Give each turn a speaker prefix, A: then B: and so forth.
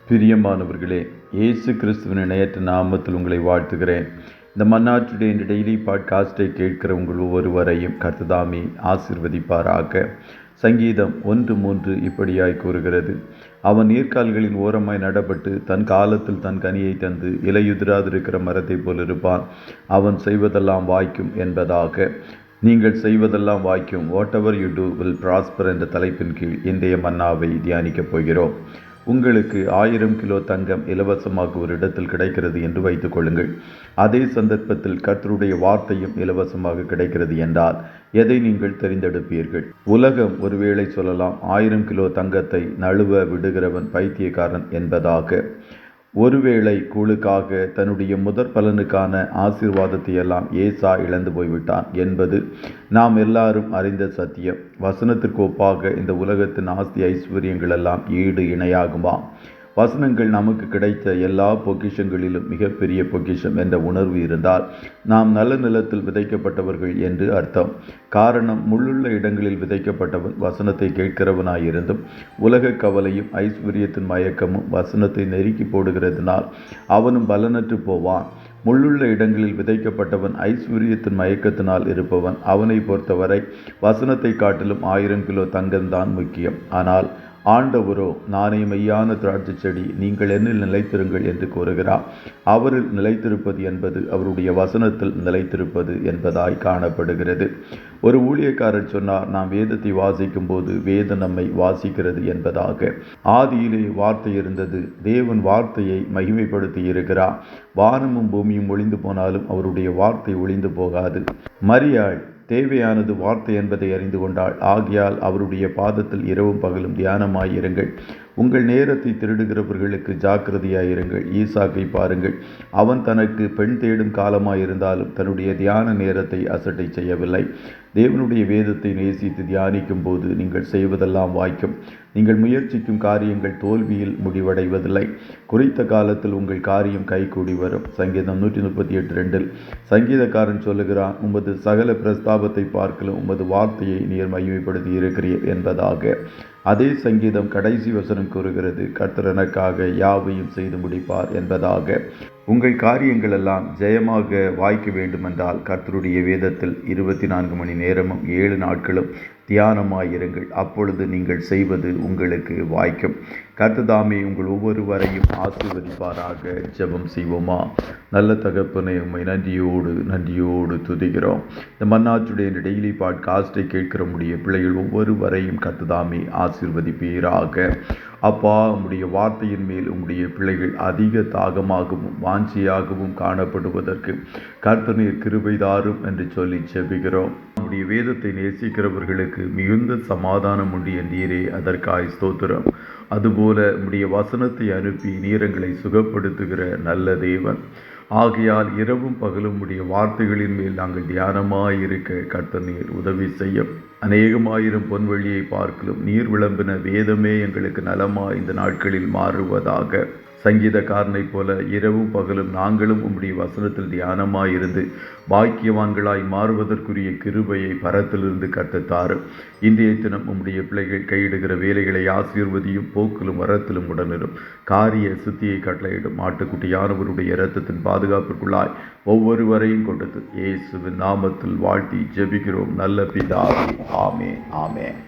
A: பிரியமானவர்களே, இயேசு கிறிஸ்துவின் இணையற்ற நாமத்தில் உங்களை வாழ்த்துகிறேன். இந்த மன்னாற்றுடைய இந்த டெய்லி பாட்காஸ்டை கேட்கிற உங்கள் ஒவ்வொருவரையும் கர்த்ததாமே ஆசீர்வதிப்பாராக. சங்கீதம் 1:3 இப்படியாய் கூறுகிறது: அவன் நீர்க்கால்களின் ஓரமாய் நடப்பட்டு தன் காலத்தில் தன் கனியை தந்து இலையுதிராதிருக்கிற மரத்தைப் போல் இருப்பான். அவன் செய்வதெல்லாம் வாய்க்கும் என்பதாக. நீங்கள் செய்வதெல்லாம் வாய்க்கும், whatever you do will prosper என்ற தலைப்பின் கீழ் இன்றைய மன்னாவை தியானிக்கப் போகிறோம். உங்களுக்கு 1000 கிலோ தங்கம் இலவசமாக ஒரு இடத்தில் கிடைக்கிறது என்று வைத்துக் கொள்ளுங்கள். அதே சந்தர்ப்பத்தில் கர்த்தருடைய வார்த்தையும் இலவசமாக கிடைக்கிறது என்றால் எதை நீங்கள் தெரிந்தெடுப்பீர்கள்? உலகம் ஒருவேளை சொல்லலாம், 1000 கிலோ தங்கத்தை நழுவ விடுகிறவன் பைத்தியக்காரன் என்பதாக. ஒருவேளை கூழுக்காக தன்னுடைய முதற் பலனுக்கான ஆசீர்வாதத்தை எல்லாம் ஏசா இழந்து போய்விட்டான் என்பது நாம் எல்லாரும் அறிந்த சத்தியம். வசனத்திற்கு ஒப்பாக இந்த உலகத்தின் ஆஸ்தி ஐஸ்வர்யங்கள் எல்லாம் ஈடு இணையாகுமா? வசனங்கள் நமக்கு கிடைத்த எல்லா பொக்கிஷங்களிலும் மிகப்பெரிய பொக்கிஷம் என்ற உணர்வு இருந்தால் நாம் நல்ல நிலத்தில் விதைக்கப்பட்டவர்கள் என்று அர்த்தம். காரணம், முள்ளுள்ள இடங்களில் விதைக்கப்பட்டவன் வசனத்தை கேட்கிறவனாயிருந்தும் உலக கவலையும் ஐஸ்வர்யத்தின் மயக்கமும் வசனத்தை நெருக்கி போடுகிறதுனால் அவனும் பலனற்று போவான். முள்ளுள்ள இடங்களில் விதைக்கப்பட்டவன் ஐஸ்வர்யத்தின் மயக்கத்தினால் இருப்பவன். அவனை பொறுத்தவரை வசனத்தை காட்டிலும் 1000 கிலோ தங்கம்தான் முக்கியம். ஆனால் ஆண்டவரோ, நானே மெய்யான திராட்சை செடி, நீங்கள் என்னில் நிலைத்திருங்கள் என்று கூறுகிறார். அவரில் நிலைத்திருப்பது என்பது அவருடைய வசனத்தில் நிலைத்திருப்பது என்பதாய் காணப்படுகிறது. ஒரு ஊழியக்காரர் சொன்னார், நாம் வேதத்தை வாசிக்கும் போது வேதம் நம்மை வாசிக்கிறது என்பதாக. ஆதியிலே வார்த்தை இருந்தது, தேவன் வார்த்தையை மகிமைப்படுத்தி இருக்கிறார். வானமும் பூமியும் ஒளிந்து போனாலும் அவருடைய வார்த்தை ஒளிந்து போகாது. மரியாள் தேவையானது வார்த்தை என்பதை அறிந்து கொண்டாள். ஆகையால் அவருடைய பாதத்தில் இரவும் பகலும் தியானமாயிருங்கள். உங்கள் நேரத்தை திருடுகிறவர்களுக்கு ஜாக்கிரதையாயிருங்கள். ஈசாக்கை பாருங்கள். அவன் தனக்கு பெண் தேடும் காலமாயிருந்தாலும் தன்னுடைய தியான நேரத்தை அசட்டை செய்யவில்லை. தேவனுடைய வேதத்தை நேசித்து தியானிக்கும் போது நீங்கள் செய்வதெல்லாம் வாய்க்கும். நீங்கள் முயற்சிக்கும் காரியங்கள் தோல்வியில் முடிவடைவதில்லை. குறித்த காலத்தில் உங்கள் காரியம் கைகூடி வரும். சங்கீதம் 138:2 சங்கீதக்காரன் சொல்லுகிறான், உமது சகல பிரஸ்தாபத்தை பார்க்கலும் உமது வார்த்தையை நீர் மகிமைப்படுத்தி இருக்கிறீர் என்பதாக. அதே சங்கீதம் கடைசி வசனம் கூறுகிறது, கர்த்தர் எனக்காக யாவையும் செய்து முடிப்பார் என்பதாக. உங்கள் காரியங்கள் எல்லாம் ஜெயமாக வாய்க்க வேண்டுமென்றால் கர்த்தருடைய வேதத்தில் 24 மணி நேரமும் 7 நாட்களும் தியானமாயிருங்கள். அப்பொழுது நீங்கள் செய்வது உங்களுக்கு வாய்க்கும். கர்த்ததாமே உங்கள் ஒவ்வொருவரையும் ஆசீர்வதிப்பாராக. ஜெபம் செய்வோமா? நல்ல தகப்பனே, உம்மை நன்றியோடு துதிக்கிறோம். இந்த மன்னாற்றுடைய டெய்லி பாட்காஸ்டை கேட்கிற முடிய பிள்ளைகள் ஒவ்வொருவரையும் கர்த்ததாமே ஆசீர்வதிப்பீராக. அப்பா, உம்முடைய வார்த்தையின் மேல் உம்முடைய பிள்ளைகள் அதிக தாகமாகவும் வாஞ்சியாகவும் காணப்படுவதற்கு கர்த்தர் கிருபை தாரும் என்று சொல்லி ஜெபிக்கிறோம். நம்முடைய வேதத்தை நேசிக்கிறவர்களுக்கு மிகுந்த சமாதானம் உண்டு என்றீரே, அதற்காய் ஸ்தோத்திரம். அதுபோல உம்முடைய வசனத்தை அனுப்பி நீரங்களை சுகப்படுத்துகிற நல்ல தேவன். ஆகையால் இரவும் பகலும் உடைய வார்த்தைகளின் மேல் நாங்கள் தியானமாயிருக்க கர்த்தர் நீர் உதவி செய்யும். அநேகமாயிரம் பொன்வழியை பார்க்கலும் நீர் விளம்பின வேதமே எங்களுக்கு நலமாய் இந்த நாட்களில் மாறுவதாக. சங்கீதக்காரனைப் போல இரவும் பகலும் நாங்களும் உம்முடைய வசனத்தில் தியானமாயிருந்து பாக்கியவான்களாய் மாறுவதற்குரிய கிருபையை பரத்திலிருந்து கர்த்தர். இன்றைய தினம் உம்முடைய பிள்ளைகள் கையிடுகிற வேலைகளை ஆசீர்வதியும். போக்கிலும் வரத்திலும் உடனிடும். காரிய சித்தியை கட்டளையிடும். ஆட்டுக்குட்டியானவருடைய இரத்தத்தின் பாதுகாப்பிற்குள்ளாய் ஒவ்வொருவரையும் கொடுத்து இயேசுவின் நாமத்தில் வாழ்த்தி ஜெபிக்கிறோம் நல்ல பிதாவே. ஆமென்.